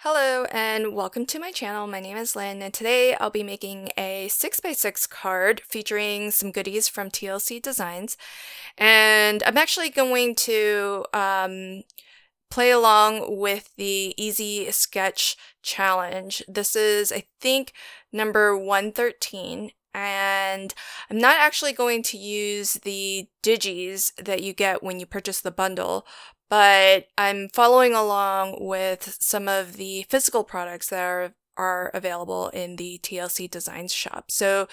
Hello and welcome to my channel. My name is Lynn and today I'll be making a 6x6 card featuring some goodies from TLC Designs. And I'm actually going to play along with the Easy Sketch Challenge. This is, I think, number 113. And I'm not actually going to use the digis that you get when you purchase the bundle, but I'm following along with some of the physical products that are available in the TLC Designs shop. So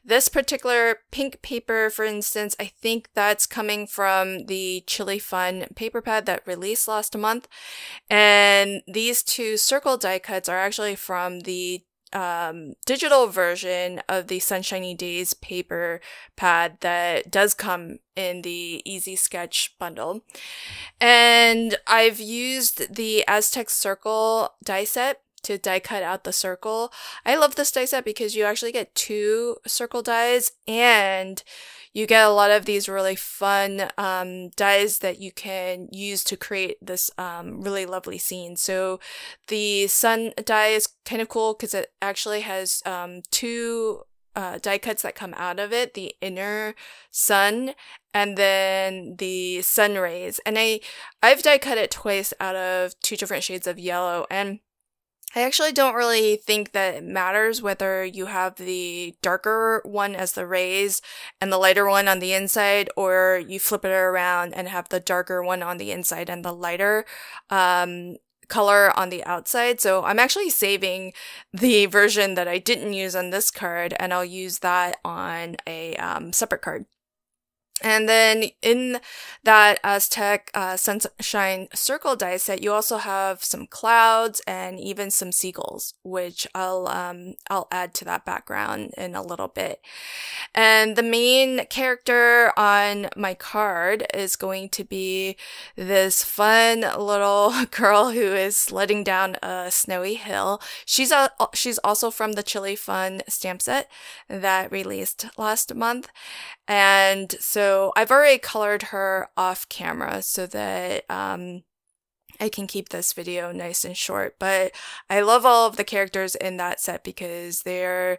this particular pink paper, for instance, I think that's coming from the Chili Fun paper pad that released last month. And these two circle die cuts are actually from the digital version of the Sunshiny Days paper pad that does come in the Easy Sketch bundle. And I've used the Aztec Circle die set to die cut out the circle. I love this die set because you actually get two circle dies and you get a lot of these really fun dies that you can use to create this really lovely scene. So the sun die is kind of cool because it actually has two die cuts that come out of it, the inner sun and then the sun rays. And I've die cut it twice out of two different shades of yellow, and I actually don't really think that it matters whether you have the darker one as the rays and the lighter one on the inside, or you flip it around and have the darker one on the inside and the lighter color on the outside. So I'm actually saving the version that I didn't use on this card, and I'll use that on a separate card. And then in that Aztec Sunshine Circle die set, you also have some clouds and even some seagulls, which I'll add to that background in a little bit. And the main character on my card is going to be this fun little girl who is sledding down a snowy hill. She's also from the Chili Fun stamp set that released last month. And so I've already colored her off camera so that I can keep this video nice and short. But I love all of the characters in that set because they're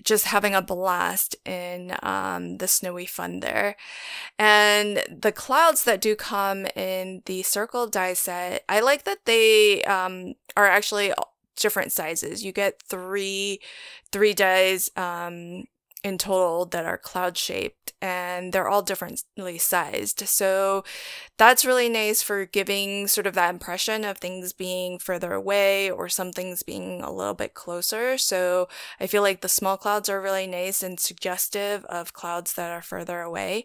just having a blast in the snowy fun there. And the clouds that do come in the circle die set, I like that they are actually different sizes. You get three dies in total that are cloud shaped, and they're all differently sized. So that's really nice for giving sort of that impression of things being further away or some things being a little bit closer. So I feel like the small clouds are really nice and suggestive of clouds that are further away.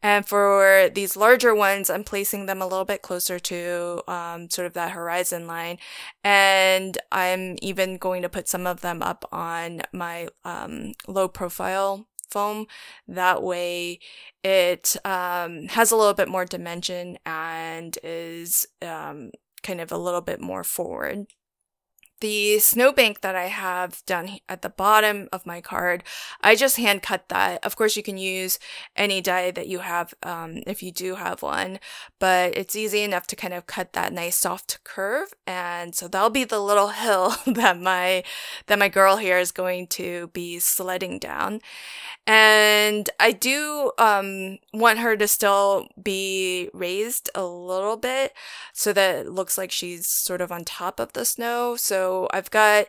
And for these larger ones, I'm placing them a little bit closer to sort of that horizon line. And I'm even going to put some of them up on my low profile foam. That way it has a little bit more dimension and is kind of a little bit more forward. The snowbank that I have down at the bottom of my card, I just hand cut that. Of course, you can use any die that you have if you do have one, but it's easy enough to kind of cut that nice soft curve. And so that'll be the little hill that my girl here is going to be sledding down. And I do want her to still be raised a little bit so that it looks like she's sort of on top of the snow. So I've got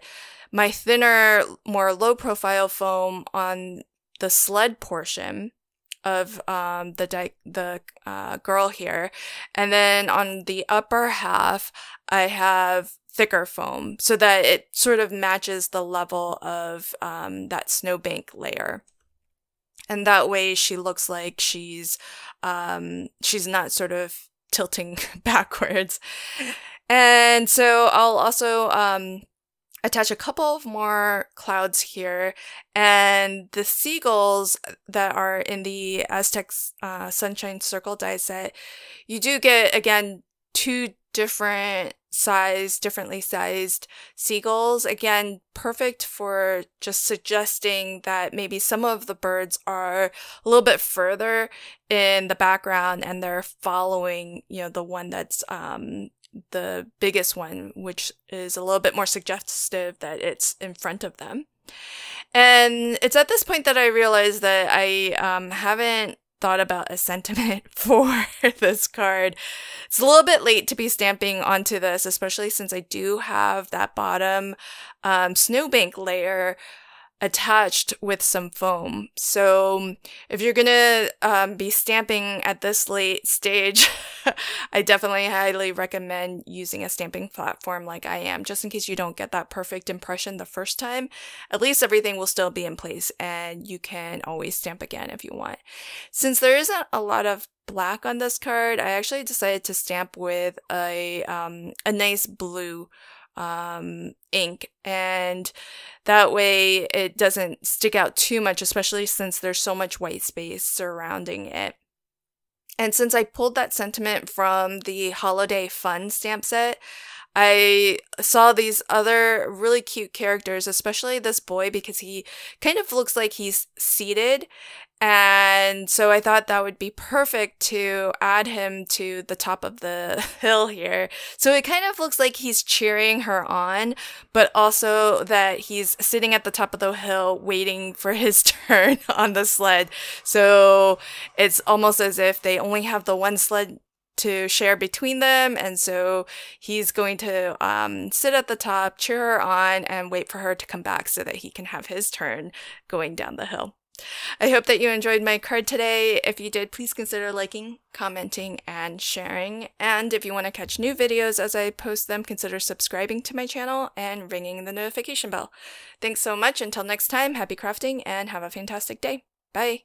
my thinner, more low profile foam on the sled portion of the girl here, and then on the upper half I have thicker foam so that it sort of matches the level of that snowbank layer. And that way she looks like she's not sort of tilting backwards. And so I'll also attach a couple of more clouds here, and the seagulls that are in the Aztec Sunshine Circle die set, you do get, again, two differently sized seagulls. Again, perfect for just suggesting that maybe some of the birds are a little bit further in the background and they're following, the one that's the biggest one, which is a little bit more suggestive that it's in front of them. And it's at this point that I realized that I haven't thought about a sentiment for this card. It's a little bit late to be stamping onto this, especially since I do have that bottom snowbank layer attached with some foam. So if you're gonna be stamping at this late stage, I definitely highly recommend using a stamping platform like I am, just in case you don't get that perfect impression the first time. At least everything will still be in place and you can always stamp again if you want. Since there isn't a lot of black on this card, I actually decided to stamp with a nice blue ink, and that way it doesn't stick out too much, especially since there's so much white space surrounding it. And since I pulled that sentiment from the Holiday Fun stamp set, I saw these other really cute characters, especially this boy, because he kind of looks like he's seated. And so I thought that would be perfect to add him to the top of the hill here. So it kind of looks like he's cheering her on, but also that he's sitting at the top of the hill waiting for his turn on the sled. So it's almost as if they only have the one sled to share between them, and so he's going to sit at the top, cheer her on, and wait for her to come back so that he can have his turn going down the hill. I hope that you enjoyed my card today. If you did, please consider liking, commenting, and sharing. And if you want to catch new videos as I post them, consider subscribing to my channel and ringing the notification bell. Thanks so much. Until next time, happy crafting and have a fantastic day. Bye!